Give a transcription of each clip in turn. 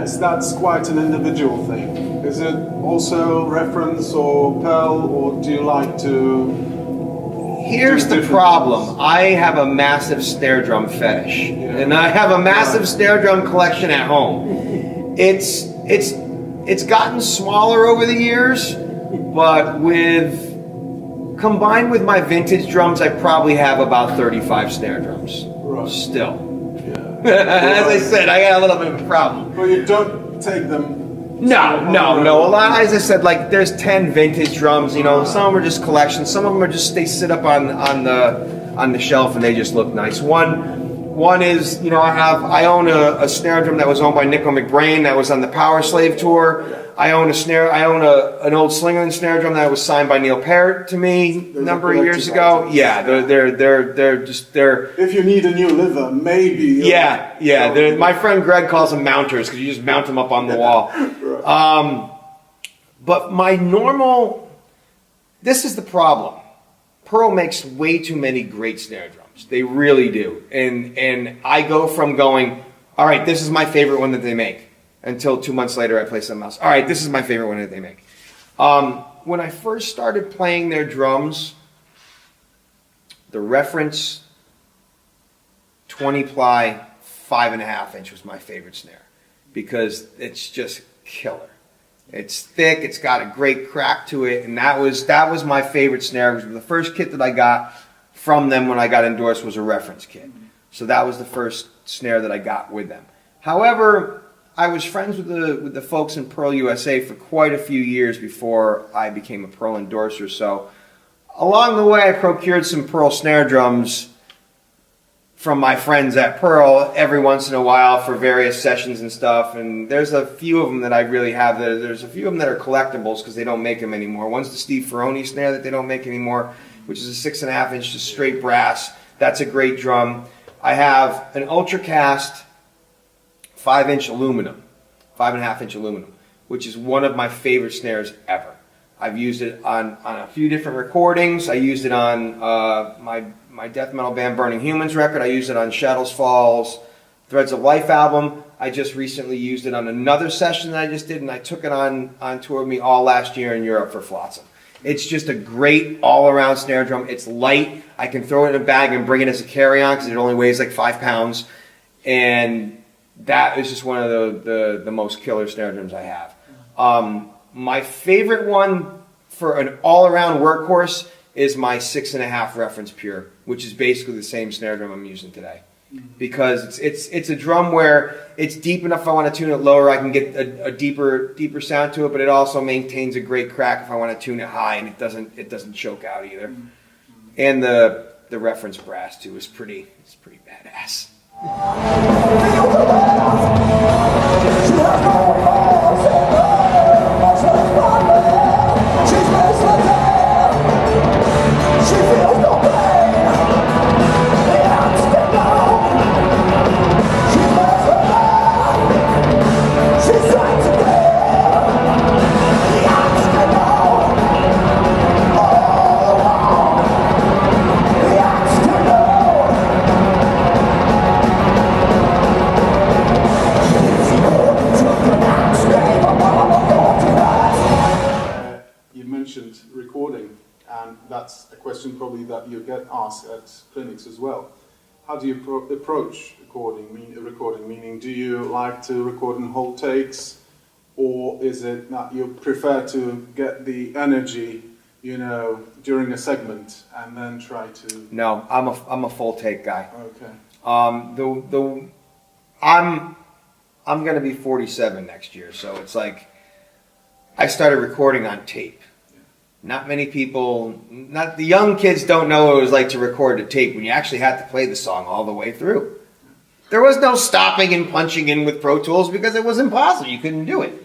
yes, that's quite an individual thing. Is it also reference or Pearl, or do you like to... Here's the problem. I have a massive snare drum fetish, and I have a massive snare drum collection at home. It's gotten smaller over the years, but combined with my vintage drums, I probably have about 35 snare drums. Right. Still. Yeah. As I said, I got a little bit of a problem. But you don't take them... No. A lot, as I said, like there's 10 vintage drums. You know, some of them are just collections. Some of them are just they sit up on the shelf and they just look nice. One is, you know, I own a snare drum that was owned by Nicko McBrain that was on the Powerslave tour. I own an old Slingerland snare drum that was signed by Neil Peart to me a number of years ago. Yeah, they're just. If you need a new liver, maybe. Yeah. My friend Greg calls them mounters because you just mount them up on the wall. Right. But this is the problem. Pearl makes way too many great snare drums. They really do. And I go from going, all right, this is my favorite one that they make, until 2 months later I play something else. All right, this is my favorite one that they make. When I first started playing their drums, the reference 20 ply 5.5 inch was my favorite snare because it's just killer. It's thick, it's got a great crack to it, and that was my favorite snare. It was the first kit that I got from them when I got endorsed was a reference kit. So that was the first snare that I got with them. However, I was friends with the folks in Pearl USA for quite a few years before I became a Pearl endorser. So along the way, I procured some Pearl snare drums from my friends at Pearl every once in a while for various sessions and stuff. And there's a few of them that I really have. There's a few of them that are collectibles because they don't make them anymore. One's the Steve Ferrone snare that they don't make anymore, which is a 6.5 inch just straight brass. That's a great drum. I have an Ultracast 5.5 inch aluminum, which is one of my favorite snares ever. I've used it on a few different recordings. I used it on my death metal band Burning Humans record. I used it on Shadows Falls Threads of Life album. I just recently used it on another session that I just did, and I took it on tour with me all last year in Europe for Flotsam. It's just a great all-around snare drum. It's light. I can throw it in a bag and bring it as a carry-on because it only weighs like 5 pounds. And that is just one of the most killer snare drums I have. My favorite one for an all-around workhorse is my 6.5 Reference Pure, which is basically the same snare drum I'm using today. Because it's a drum where it's deep enough if I want to tune it lower, I can get a deeper sound to it, but it also maintains a great crack if I want to tune it high, and it doesn't choke out either. And the reference brass too is pretty badass. Recording, and that's a question probably that you get asked at clinics as well. How do you approach recording? Meaning, do you like to record in whole takes, or is it that you prefer to get the energy, during a segment and then try to? No, I'm a full take guy. Okay. I'm going to be 47 next year, so it's like I started recording on tape. Not many people, not the young kids don't know what it was like to record to tape when you actually had to play the song all the way through. There was no stopping and punching in with Pro Tools because it was impossible. You couldn't do it.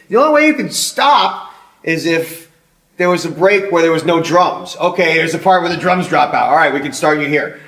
The only way you could stop is if there was a break where there was no drums. Okay, there's a part where the drums drop out. All right, we can start you here.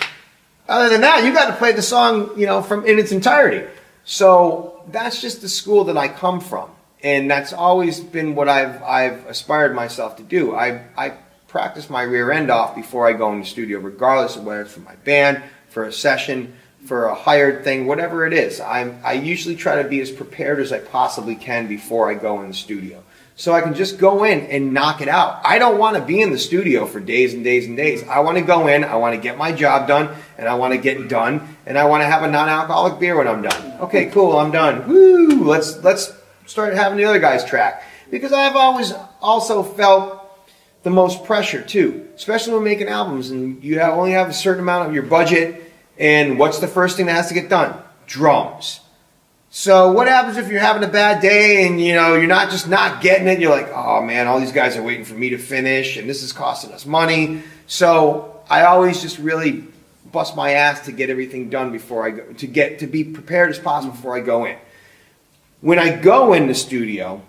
Other than that, you got to play the song, from in its entirety. So that's just the school that I come from. And that's always been what I've aspired myself to do. I practice my rear end off before I go in the studio, regardless of whether it's for my band, for a session, for a hired thing, whatever it is. I usually try to be as prepared as I possibly can before I go in the studio. So I can just go in and knock it out. I don't want to be in the studio for days and days and days. I want to go in, I want to get my job done, and I want to get done, and I want to have a non-alcoholic beer when I'm done. Okay, cool, I'm done. Woo! Let's start having the other guys track. Because I've always also felt the most pressure too, especially when making albums and you only have a certain amount of your budget, and what's the first thing that has to get done? Drums. So what happens if you're having a bad day and you're not just not getting it? You're like, oh man, all these guys are waiting for me to finish and this is costing us money. So I always just really bust my ass to get everything done before I go, to be prepared as possible before I go in. When I go in the studio,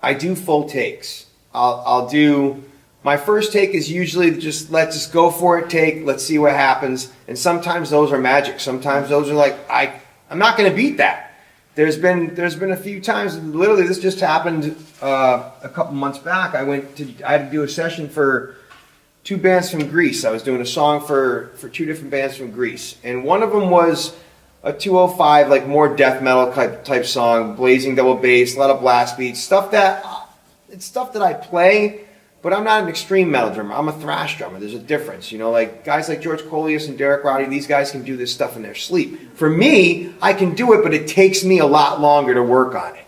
I do full takes. I'll do, my first take is usually just let's just go for it take, let's see what happens. And sometimes those are magic. Sometimes those are like, I'm not going to beat that. There's been a few times, literally this just happened a couple months back. I had to do a session for 2 bands from Greece. I was doing a song for 2 different bands from Greece. And one of them was a 205, like more death metal type song, blazing double bass, a lot of blast beats, it's stuff that I play, but I'm not an extreme metal drummer. I'm a thrash drummer. There's a difference. Like guys like George Colias and Derek Roddy, these guys can do this stuff in their sleep. For me, I can do it, but it takes me a lot longer to work on it.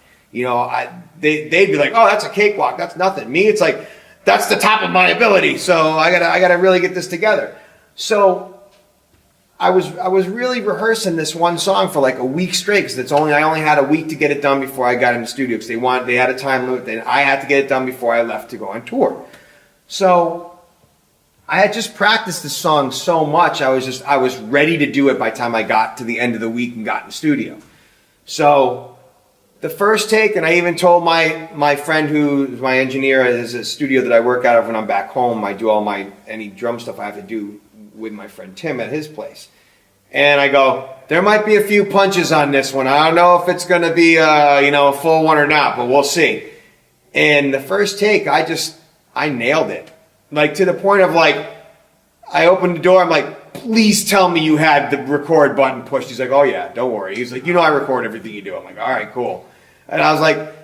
They'd be like, oh, that's a cakewalk. That's nothing. Me, it's like, that's the top of my ability. So I gotta really get this together. So I was really rehearsing this one song for like a week straight because I only had a week to get it done before I got in the studio because they had a time limit. Then I had to get it done before I left to go on tour. So I had just practiced this song so much I was ready to do it by the time I got to the end of the week and got in the studio. So the first take, and I even told my friend who's my engineer, is a studio that I work out of when I'm back home. I do any drum stuff I have to do with my friend Tim at his place. And I go, there might be a few punches on this one. I don't know if it's going to be a full one or not, but we'll see. And the first take, I nailed it. Like to the point of like, I opened the door, I'm like, please tell me you had the record button pushed. He's like, oh yeah, don't worry. He's like, I record everything you do. I'm like, all right, cool. And I was like,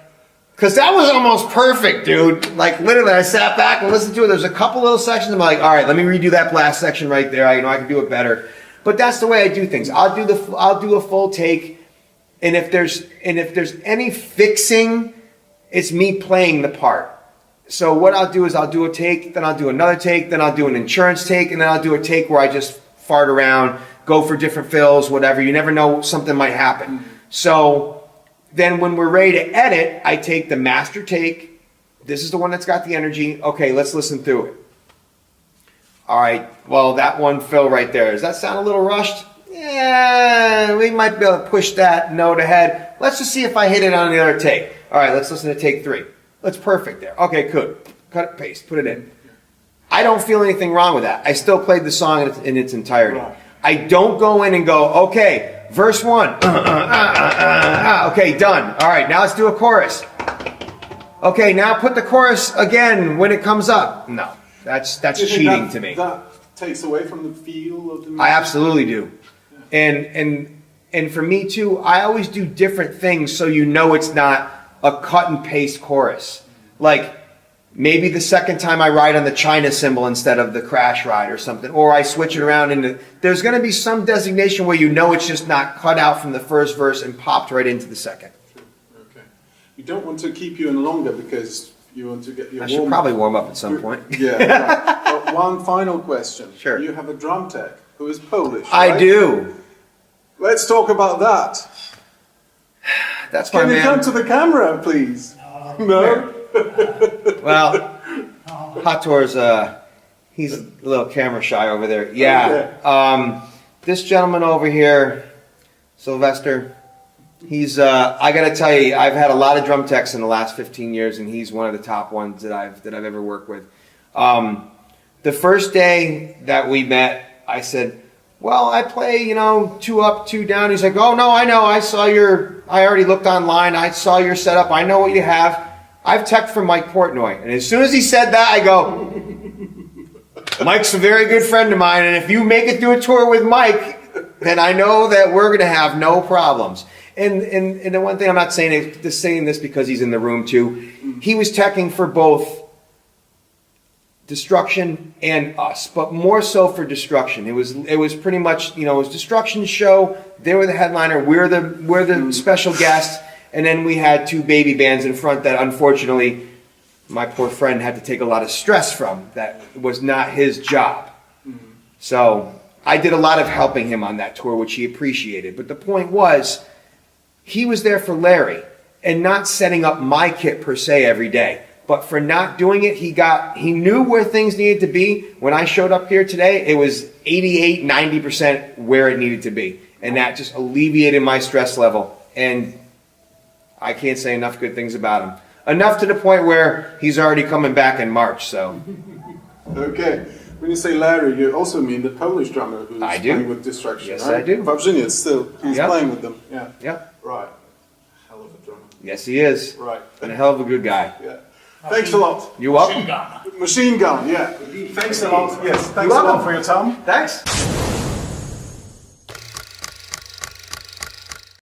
because that was almost perfect, dude. Like literally, I sat back and listened to it. There's a couple little sections. I'm like, all right, let me redo that last section right there. I can do it better. But that's the way I do things. I'll do a full take, and if there's any fixing, it's me playing the part. So what I'll do is I'll do a take, then I'll do another take, then I'll do an insurance take, and then I'll do a take where I just fart around, go for different fills, whatever. You never know, something might happen. So then when we're ready to edit, I take the master take. This is the one that's got the energy. Okay, let's listen through it. All right, well, that one fill right there. Does that sound a little rushed? Yeah, we might be able to push that note ahead. Let's just see if I hit it on the other take. All right, let's listen to take 3. That's perfect there. Okay, good. Cut it, paste, put it in. I don't feel anything wrong with that. I still played the song in its entirety. I don't go in and go, okay, verse 1. Okay, done. All right, now let's do a chorus. Okay, now put the chorus again when it comes up. No, that's cheating to me. That takes away from the feel of the music. I absolutely do. Yeah. And for me too, I always do different things so it's not a cut and paste chorus. Like maybe the second time I ride on the China cymbal instead of the crash ride or something, or I switch it around into, there's going to be some designation where it's just not cut out from the first verse and popped right into the second. Okay. We don't want to keep you in longer because you want to get your I should probably warm up at some point. Yeah. Right. One final question. Sure. You have a drum tech who is Polish, right? I do. Let's talk about that. That's my man. Can you come to the camera, please? No? Well, Hator's, he's a little camera shy over there. Yeah. This gentleman over here, Sylvester, he's, I gotta tell you, I've had a lot of drum techs in the last 15 years, and he's one of the top ones that I've ever worked with. The first day that we met, I said, well, I play, 2 up, 2 down. He's like, oh, no, I know. I already looked online. I saw your setup. I know what you have. I've teched for Mike Portnoy. And as soon as he said that, I go, Mike's a very good friend of mine. And if you make it through a tour with Mike, then I know that we're going to have no problems. And the one thing I'm not saying this because he's in the room too. He was teching for both Destruction and us, but more so for Destruction. It was pretty much, it was Destruction's show. They were the headliner. We're the special guests, and then we had two baby bands in front that unfortunately my poor friend had to take a lot of stress from. That was not his job. So I did a lot of helping him on that tour, which he appreciated. But the point was, he was there for Larry and not setting up my kit per se every day. But for not doing it, he knew where things needed to be. When I showed up here today, it was 88, 90% where it needed to be. And that just alleviated my stress level. And I can't say enough good things about him. Enough to the point where he's already coming back in March, so. Okay. When you say Larry, you also mean the Polish drummer who's playing with Destruction, yes, right? I do. Virginia still. He's playing with them. Yeah. Yep. Right. Hell of a drummer. Yes, he is. Right. And a hell of a good guy. Yeah. Thanks a lot. You're welcome. Machine Gun, yeah. Thanks a lot. Yes, thanks a lot for your time. Thanks.